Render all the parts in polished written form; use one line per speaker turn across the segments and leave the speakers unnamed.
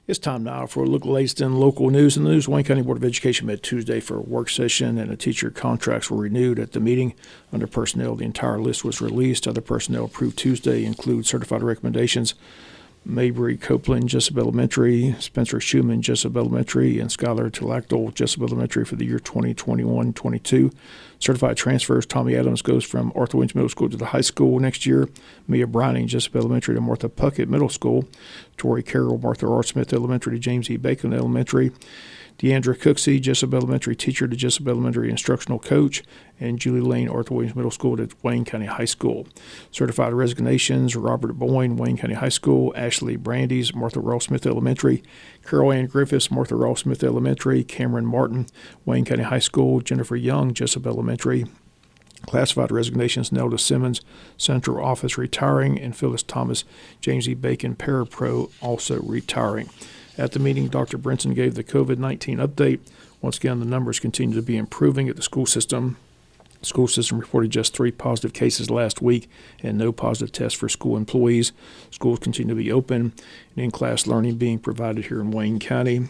It's time now for a look at the latest in local news. In the news, Wayne County Board of Education met Tuesday for a work session, and the teacher contracts were renewed at the meeting. Under personnel, the entire list was released. Other personnel approved Tuesday include certified recommendations: Mabry Copeland, Jesup Elementary; Spencer Schumann, Jesup Elementary; and Skylar Tilacdol, Jesup Elementary for the year 2021-22. Certified transfers: Tommy Adams goes from Arthur Williams Middle School to the high school next year. Mia Brining, Jesup Elementary to Martha Puckett Middle School. Tori Carroll, Martha R. Smith Elementary to James E. Bacon Elementary. Deandra Cooksey, Jesup Elementary teacher to Jesup Elementary instructional coach, and Julie Lane, Arthur Williams Middle School to Wayne County High School. Certified resignations: Robert Boyne, Wayne County High School; Ashley Brandeis, Martha Ross Smith Elementary; Carol Ann Griffiths, Martha Ross Smith Elementary; Cameron Martin, Wayne County High School; Jennifer Young, Jesup Elementary. Classified resignations: Nelda Simmons, Central Office, retiring, and Phyllis Thomas, James E. Bacon Parapro, also retiring. At the meeting, Dr. Brinson gave the COVID-19 update. Once again, the numbers continue to be improving at the school system. The school system reported just 3 positive cases last week and no positive tests for school employees. Schools continue to be open and in-class learning being provided here in Wayne County.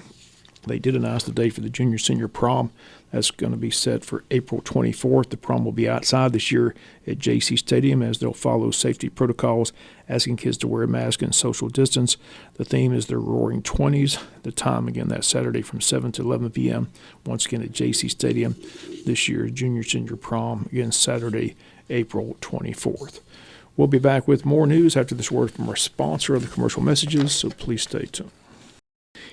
They did announce the date for the junior-senior prom. That's going to be set for April 24th. The prom will be outside this year at JC Stadium, as they'll follow safety protocols, asking kids to wear a mask and social distance. The theme is the Roaring 20s. The time, again, that Saturday from 7 to 11 p.m., once again at JC Stadium. This year's junior-senior prom, again, Saturday, April 24th. We'll be back with more news after this word from our sponsor of the commercial messages, so please stay tuned.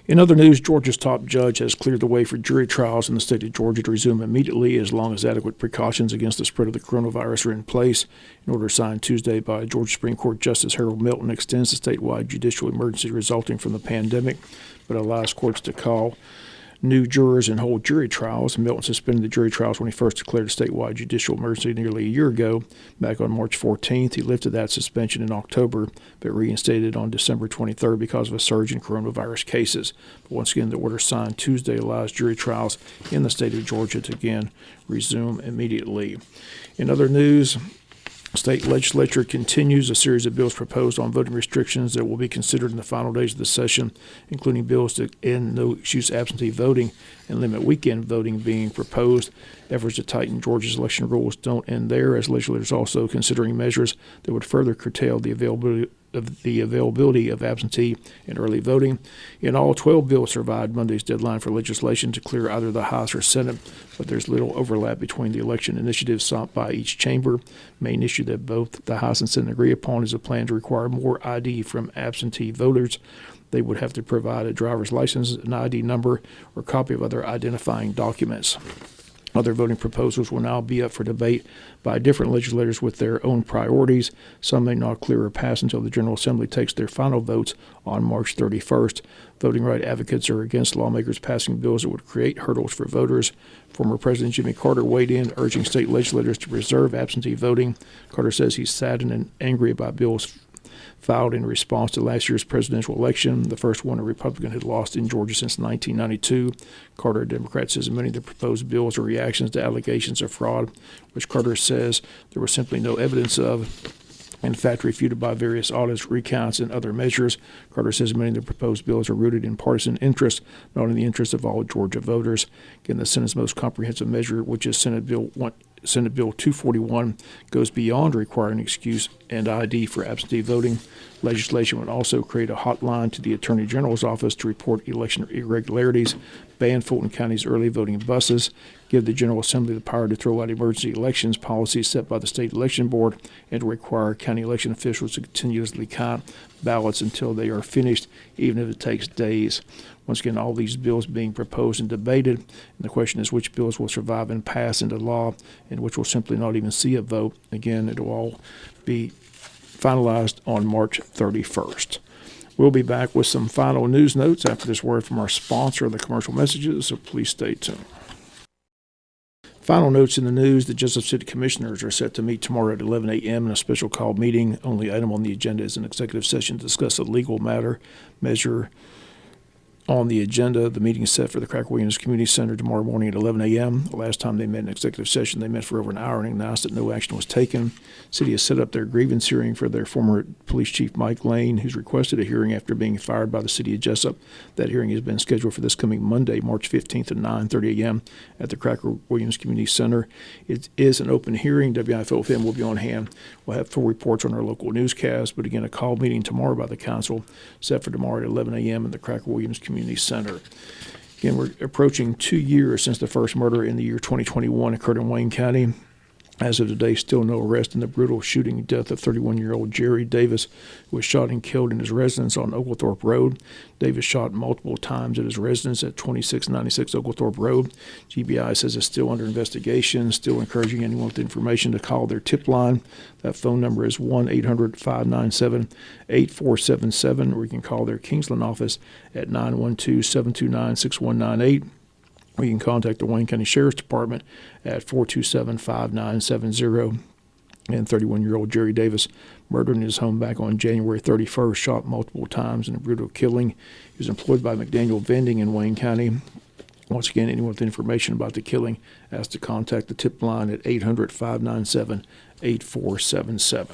In other news, Georgia's top judge has cleared the way for jury trials in the state of Georgia to resume immediately as long as adequate precautions against the spread of the coronavirus are in place. An order signed Tuesday by Georgia Supreme Court Justice Harold Milton extends the statewide judicial emergency resulting from the pandemic, but allows courts to call new jurors and hold jury trials. Milton suspended the jury trials when he first declared a statewide judicial emergency nearly a year ago. Back on March 14th, he lifted that suspension in October, but reinstated it on December 23rd because of a surge in coronavirus cases. But once again, the order signed Tuesday allows jury trials in the state of Georgia to again resume immediately. In other news, state legislature continues a series of bills proposed on voting restrictions that will be considered in the final days of the session, including bills to end no-excuse absentee voting and limit weekend voting being proposed. Efforts to tighten Georgia's election rules don't end there, as legislators also considering measures that would further curtail the availability of absentee and early voting. In all, 12 bills survived Monday's deadline for legislation to clear either the House or Senate, but there's little overlap between the election initiatives sought by each chamber. Main issue that both the House and Senate agree upon is a plan to require more ID from absentee voters. They would have to provide a driver's license, an ID number, or copy of other identifying documents. Other voting proposals will now be up for debate by different legislators with their own priorities. Some may not clear or pass until the General Assembly takes their final votes on March 31st. Voting right advocates are against lawmakers passing bills that would create hurdles for voters. Former President Jimmy Carter weighed in, urging state legislators to preserve absentee voting. Carter says he's saddened and angry about bills filed in response to last year's presidential election, the first one a Republican had lost in Georgia since 1992. Carter, a Democrat, says many of the proposed bills are reactions to allegations of fraud, which Carter says there was simply no evidence of. In fact, refuted by various audits, recounts, and other measures. Carter says many of the proposed bills are rooted in partisan interest, not in the interest of all Georgia voters. Again, the Senate's most comprehensive measure, which is Senate Bill 241, goes beyond requiring excuse and ID for absentee voting. Legislation would also create a hotline to the Attorney General's office to report election irregularities, ban Fulton County's early voting buses, give the General Assembly the power to throw out emergency elections policies set by the State Election Board, and to require county election officials to continuously count ballots until they are finished, even if it takes days. Once again, all these bills being proposed and debated, and the question is which bills will survive and pass into law and which will simply not even see a vote. Again, it will all be finalized on March 31st. We'll be back with some final news notes after this word from our sponsor of the commercial messages, so please stay tuned. Final notes in the news: the Jesup City Commissioners are set to meet tomorrow at 11 a.m. in a special called meeting. Only item on the agenda is an executive session to discuss a legal matter measure on the agenda. The meeting is set for the Cracker-Williams Community Center tomorrow morning at 11 a.m. The last time they met in executive session, they met for over an hour and announced that no action was taken. City has set up their grievance hearing for their former police chief, Mike Lane, who's requested a hearing after being fired by the City of Jesup. That hearing has been scheduled for this coming Monday, March 15th at 9:30 a.m. at the Cracker-Williams Community Center. It is an open hearing. WIFO will be on hand. We'll have full reports on our local newscast, but again, a call meeting tomorrow by the council set for tomorrow at 11 a.m. in the Cracker-Williams Community Center. Again, we're approaching 2 years since the first murder in the year 2021 occurred in Wayne County. As of today, still no arrest in the brutal shooting death of 31-year-old Jerry Davis, who was shot and killed in his residence on Oglethorpe Road. Davis shot multiple times at his residence at 2696 Oglethorpe Road. GBI says it's still under investigation, still encouraging anyone with information to call their tip line. That phone number is 1-800-597-8477, or you can call their Kingsland office at 912-729-6198. Or you can contact the Wayne County Sheriff's Department at 427-5970. And 31-year-old Jerry Davis, murdered in his home back on January 31st, shot multiple times in a brutal killing. He was employed by McDaniel Vending in Wayne County. Once again, anyone with information about the killing has to contact the tip line at 800-597-8477.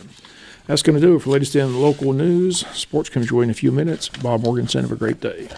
That's going to do it for latest in local news. Sports comes your way in a few minutes. Bob Morganson, have a great day.